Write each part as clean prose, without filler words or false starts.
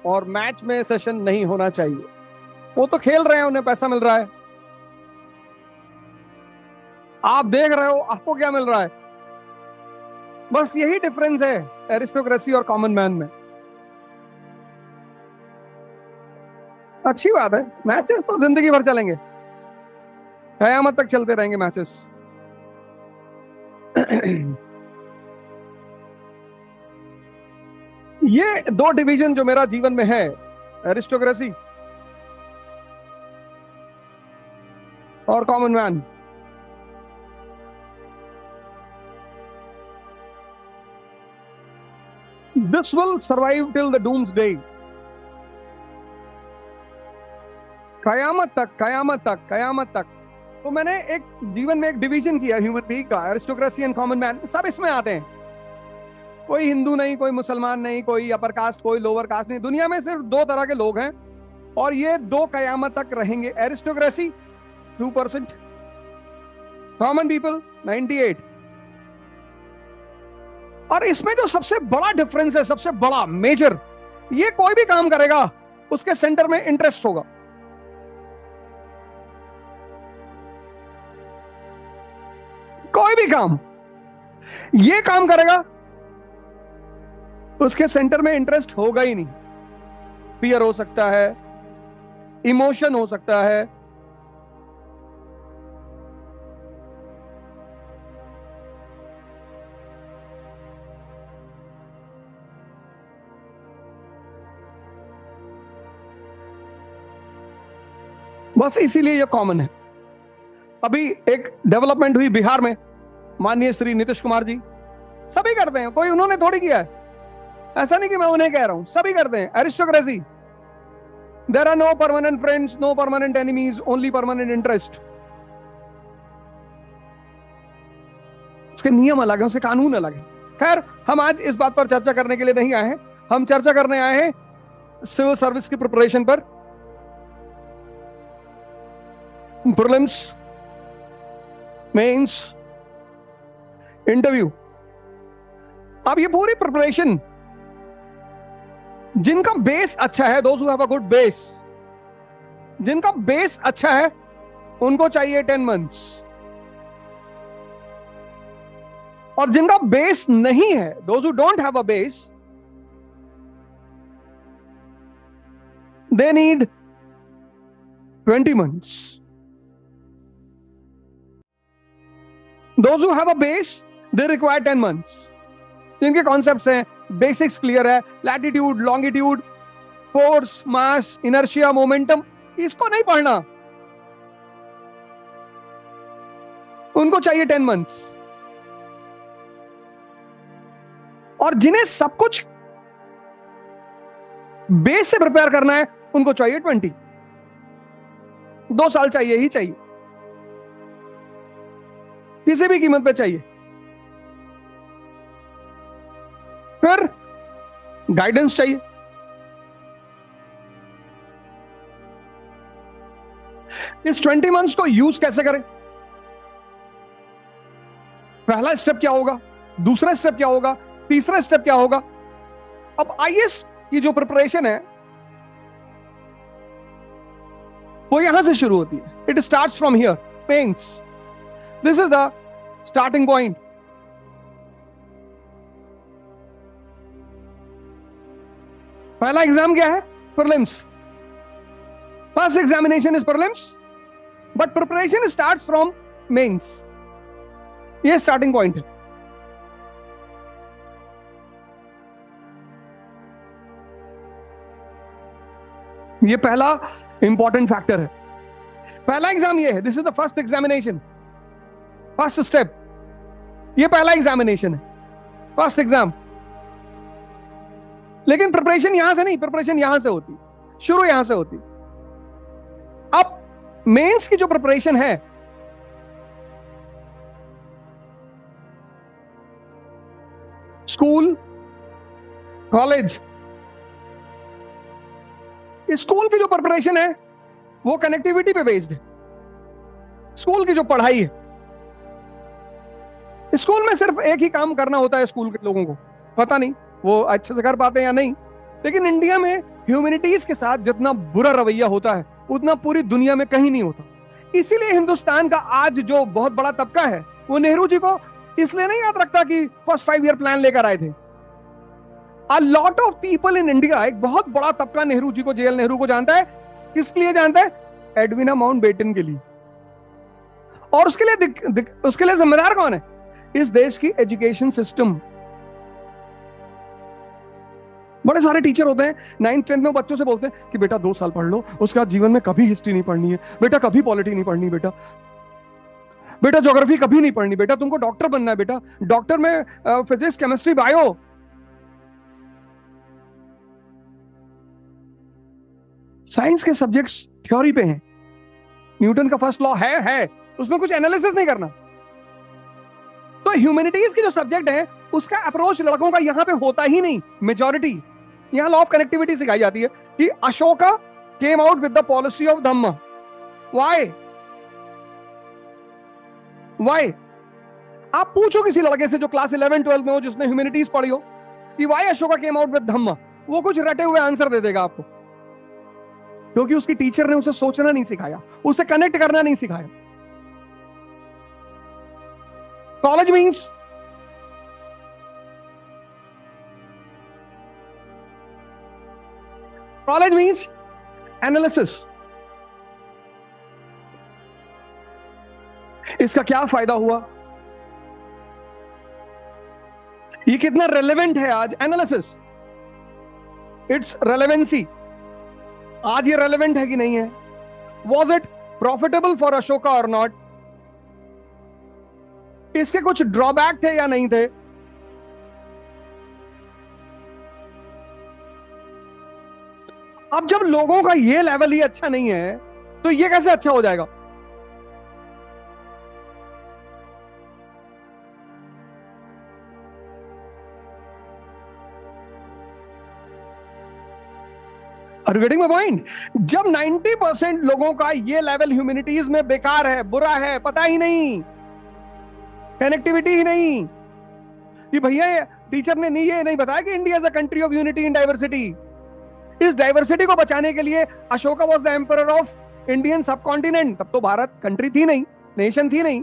और मैच में सेशन नहीं होना चाहिए। वो तो खेल रहे हैं, उन्हें पैसा मिल रहा है, आप देख रहे हो, आपको क्या मिल रहा है? बस यही डिफरेंस है एरिस्टोक्रेसी और कॉमन मैन में। अच्छी बात है, मैचेस तो जिंदगी भर चलेंगे, कयामत तक चलते रहेंगे मैचेस। ये दो डिवीजन जो मेरा जीवन में है, एरिस्टोक्रेसी और common man, this will survive till the doomsday. कयामत तक, कयामत तक, कयामत तक। तो मैंने एक जीवन में एक डिवीजन किया ह्यूमन बीइंग का, एरिस्टोक्रेसी एंड कॉमन मैन, सब इसमें आते हैं। कोई हिंदू नहीं, कोई मुसलमान नहीं, कोई अपर कास्ट, कोई लोअर कास्ट नहीं, दुनिया में सिर्फ दो तरह के लोग हैं और ये दो कयामत तक रहेंगे। Aristocracy 2%, common people 98। और इसमें जो सबसे बड़ा डिफरेंस है, सबसे बड़ा मेजर, ये कोई भी काम करेगा उसके सेंटर में इंटरेस्ट होगा। कोई भी काम, ये काम करेगा उसके सेंटर में इंटरेस्ट होगा ही नहीं। फियर हो सकता है, इमोशन हो सकता है, बस इसीलिए ये कॉमन है। अभी एक डेवलपमेंट हुई बिहार में, माननीय श्री नीतीश कुमार जी, सभी करते हैं, कोई उन्होंने थोड़ी किया है, ऐसा नहीं कि मैं उन्हें कह रहा हूं, सभी करते हैं aristocracy. There are no permanent friends, no permanent enemies, only permanent interest. उसके नियम अलग है, उसके कानून अलग है। खैर, हम आज इस बात पर चर्चा करने के लिए नहीं आए हैं, हम चर्चा करने आए हैं सिविल सर्विस की प्रिपरेशन पर, प्रीलिम्स, मेंस, इंटरव्यू। अब ये पूरी प्रिपरेशन, जिनका बेस अच्छा है, those who have a good base, जिनका बेस अच्छा है उनको चाहिए 10 मंथ्स, और जिनका बेस नहीं है, those who don't have a base, they need 20 months. Those who have a base, they require 10 months. जिनके कॉन्सेप्ट्स हैं, बेसिक्स क्लियर है, लैटिट्यूड, लॉन्गिट्यूड, फोर्स, मास, इनर्शिया, मोमेंटम, इसको नहीं पढ़ना, उनको चाहिए 10 months। और जिन्हें सब कुछ बेस से प्रिपेयर करना है, उनको चाहिए 20। 2 साल चाहिए ही चाहिए, किसी भी कीमत पे चाहिए। फिर गाइडेंस चाहिए। इस 20 मंथ्स को यूज कैसे करें? पहला स्टेप क्या होगा, दूसरा स्टेप क्या होगा, तीसरा स्टेप क्या होगा? अब आईएएस की जो प्रिपरेशन है वो यहां से शुरू होती है। It starts from here, pens, this is the starting point. पहला एग्जाम क्या है? Prelims. First examination is prelims, but preparation starts from mains. ये स्टार्टिंग पॉइंट है। ये पहला इंपॉर्टेंट फैक्टर है। पहला एग्जाम ये है, this is the first examination, first step. ये पहला एग्जामिनेशन है, फर्स्ट एग्जाम। लेकिन प्रिपरेशन यहां से नहीं, प्रिपरेशन यहां से होती, शुरू यहां से होती। अब मेंस की जो प्रिपरेशन है, स्कूल, कॉलेज, स्कूल की जो प्रिपरेशन है वो कनेक्टिविटी पे बेस्ड है। स्कूल की जो पढ़ाई है, स्कूल में सिर्फ एक ही काम करना होता है स्कूल के लोगों को, पता नहीं वो अच्छे से कर पाते हैं या नहीं, लेकिन इंडिया में ह्यूमैनिटीज के साथ जितना बुरा रवैया होता है उतना पूरी दुनिया में कहीं नहीं होता। इसीलिए हिंदुस्तान का आज जो बहुत बड़ा तबका है वो नेहरू जी को इसलिए नहीं याद रखता कि फर्स्ट 5 ईयर प्लान लेकर आए थे। A lot of people in India, एक बहुत बड़ा तबका नेहरू जी को, जेएल नेहरू को जानता है। किस लिए जानता है? एडविना माउंटबेटन के लिए। और उसके लिए जिम्मेदार कौन है? इस देश की एजुकेशन सिस्टम। बड़े सारे टीचर होते हैं 9th-10th में बच्चों से बोलते हैं कि बेटा 2 साल पढ़ लो, उसके बाद जीवन में कभी हिस्ट्री नहीं पढ़नी है बेटा, कभी पॉलिटी नहीं पढ़नी बेटा, बेटा ज्योग्राफी कभी नहीं पढ़नी बेटा, तुमको डॉक्टर बनना है बेटा, डॉक्टर में फिजिक्स केमिस्ट्री बायो। साइंस के सब्जेक्ट्स थ्योरी पे हैं। न्यूटन का फर्स्ट लॉ है, उसमें कुछ एनालिसिस नहीं करना। तो ह्यूमैनिटीज की जो सब्जेक्ट है उसका अप्रोच लड़कों का यहां पे होता ही नहीं। मेजॉरिटी यहां लॉ ऑफ कनेक्टिविटी सिखाई जाती है कि Ashoka came out with the policy of Dhamma. Why? आप पूछो किसी लड़के से जो क्लास 11-12 में हो, जिसने ह्यूमैनिटीज पढ़ी हो, कि why Ashoka came out with Dhamma, वो कुछ रटे हुए आंसर दे देगा आपको, क्योंकि उसकी टीचर ने उसे सोचना नहीं सिखाया, उसे कनेक्ट करना नहीं सिखाया। College means analysis. इसका क्या फायदा हुआ, ये कितना रेलेवेंट है आज? Analysis, it's relevancy. आज ये रेलेवेंट है कि नहीं है? Was it profitable for Ashoka और नॉट? इसके कुछ ड्रॉबैक थे या नहीं थे? अब जब लोगों का ये लेवल ही अच्छा नहीं है तो ये कैसे अच्छा हो जाएगा? Are you getting my point? जब 90% लोगों का ये लेवल ह्यूमैनिटीज में बेकार है, बुरा है, पता ही नहीं, कनेक्टिविटी ही नहीं, कि भैया टीचर ने ये नहीं बताया कि India is a country of unity in diversity. इस डाइवर्सिटी को बचाने के लिए Ashoka was the emperor of Indian सब कॉन्टिनेंट। तब तो भारत कंट्री थी नहीं, नेशन थी नहीं।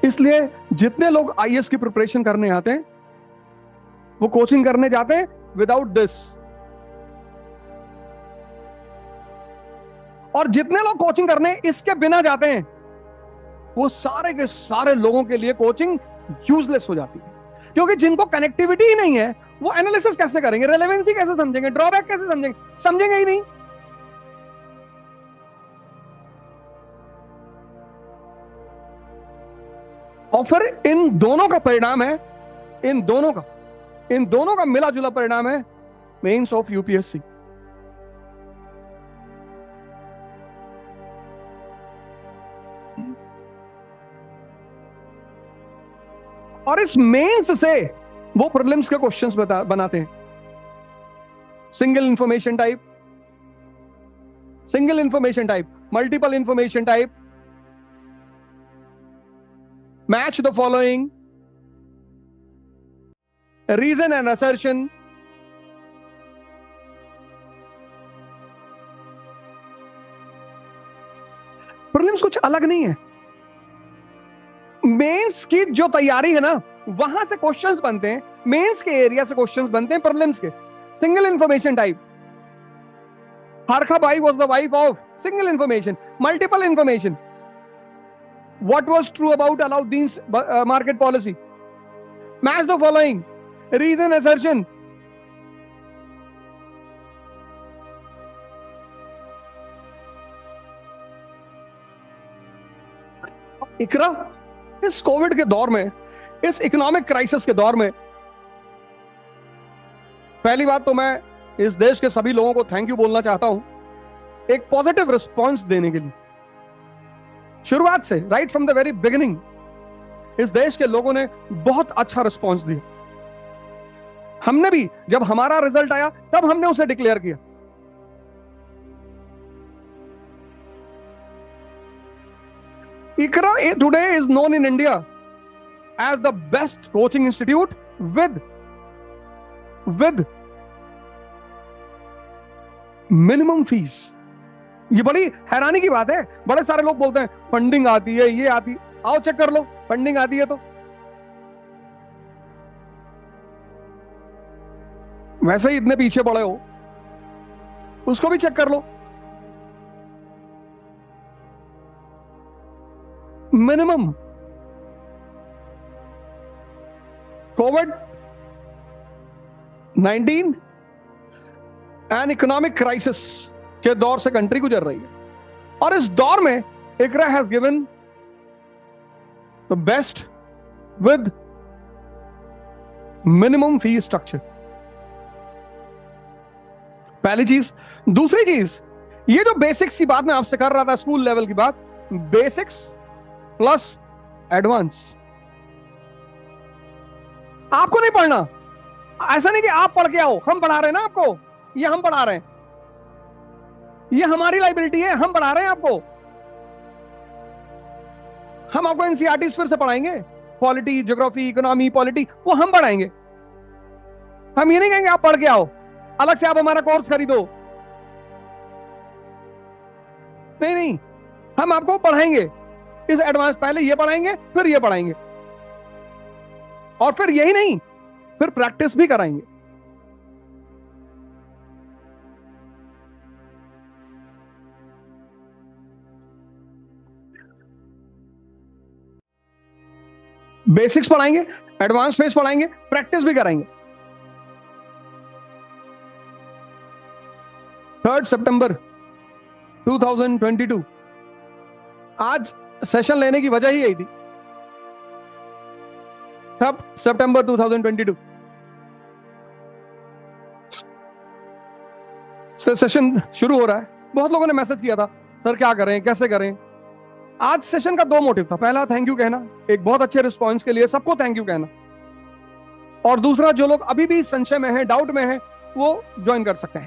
इसलिए जितने लोग आईएएस की प्रिपरेशन करने आते हैं वो कोचिंग करने जाते हैं विदाउट दिस, और जितने लोग कोचिंग करने इसके बिना जाते हैं वो सारे के सारे लोगों के लिए कोचिंग यूजलेस हो जाती है। क्योंकि जिनको कनेक्टिविटी ही नहीं है वो एनालिसिस कैसे करेंगे, रेलेवेंसी कैसे समझेंगे, ड्रॉबैक कैसे समझेंगे? समझेंगे ही नहीं। और फिर इन दोनों का परिणाम है, इन दोनों का मिला जुला परिणाम है मेंस ऑफ यूपीएससी। और इस मेंस से वो प्रीलिम्स के क्वेश्चंस बनाते हैं। Single information type, multiple information type, match the following, reason and assertion. Prelims कुछ अलग नहीं है। मेंस की जो तैयारी है ना, वहां से क्वेश्चंस बनते हैं, मेंस के एरिया से क्वेश्चंस बनते हैं प्रीलिम्स के। Single information type, Harkha Bai was the wife of, single information. Multiple information, what was true about Alauddin's market policy, match the following, reason assertion. Iqra इस कोविड के दौर में, इस इकोनॉमिक क्राइसिस के दौर में, पहली बात तो मैं इस देश के सभी लोगों को थैंक यू बोलना चाहता हूं एक पॉजिटिव रिस्पांस देने के लिए। शुरुआत से, right from the very beginning, इस देश के लोगों ने बहुत अच्छा रिस्पांस दिया। हमने भी जब हमारा रिजल्ट आया तब हमने उसे डिक्लेयर किया। ICRA today is known in India as the best coaching institute with with minimum fees. ये बड़ी हैरानी की बात है। बड़े सारे लोग बोलते हैं फंडिंग आती है, ये आती, आओ चेक कर लो फंडिंग आती है तो। वैसे ही इतने पीछे पड़े हो, उसको भी चेक कर लो। मिनिमम कोविड-19 एंड इकोनॉमिक क्राइसिस के दौर से कंट्री गुजर रही है, और इस दौर में Iqra has given the best with minimum fee structure. पहली चीज। दूसरी चीज, ये जो बेसिक्स की बात मैं आपसे कर रहा था, स्कूल लेवल की बात, बेसिक्स प्लस एडवांस। आपको नहीं पढ़ना, ऐसा नहीं कि आप पढ़ के आओ, हम पढ़ा रहे हैं ना आपको, ये हम पढ़ा रहे हैं, ये हमारी लाइबिलिटी है, हम पढ़ा रहे हैं आपको। हम आपको एनसीईआरटी फिर से पढ़ाएंगे, पॉलिटी, ज्योग्राफी, इकोनॉमी, पॉलिटी, वो हम पढ़ाएंगे। हम ये नहीं कहेंगे आप पढ़ के आओ, अलग से आप हमारा कोर्स खरीदो। नहीं नहीं, हम आपको पढ़ाएंगे इस एडवांस, पहले ये पढ़ाएंगे, फिर ये पढ़ाएंगे, और फिर यही नहीं, फिर प्रैक्टिस भी कराएंगे। बेसिक्स पढ़ाएंगे, एडवांस फेस पढ़ाएंगे, प्रैक्टिस भी कराएंगे। 3 सितंबर 2022 आज सेशन लेने की वजह ही यही थी। तब सितंबर 2022 से सेशन शुरू हो रहा है। बहुत लोगों ने मैसेज किया था, सर क्या करें, कैसे करें। आज सेशन का 2 मोटिव था। पहला, थैंक यू कहना, एक बहुत अच्छे रिस्पॉन्स के लिए सबको थैंक यू कहना, और दूसरा, जो लोग अभी भी संशय में हैं, डाउट में हैं, वो ज्वाइन कर सकते हैं।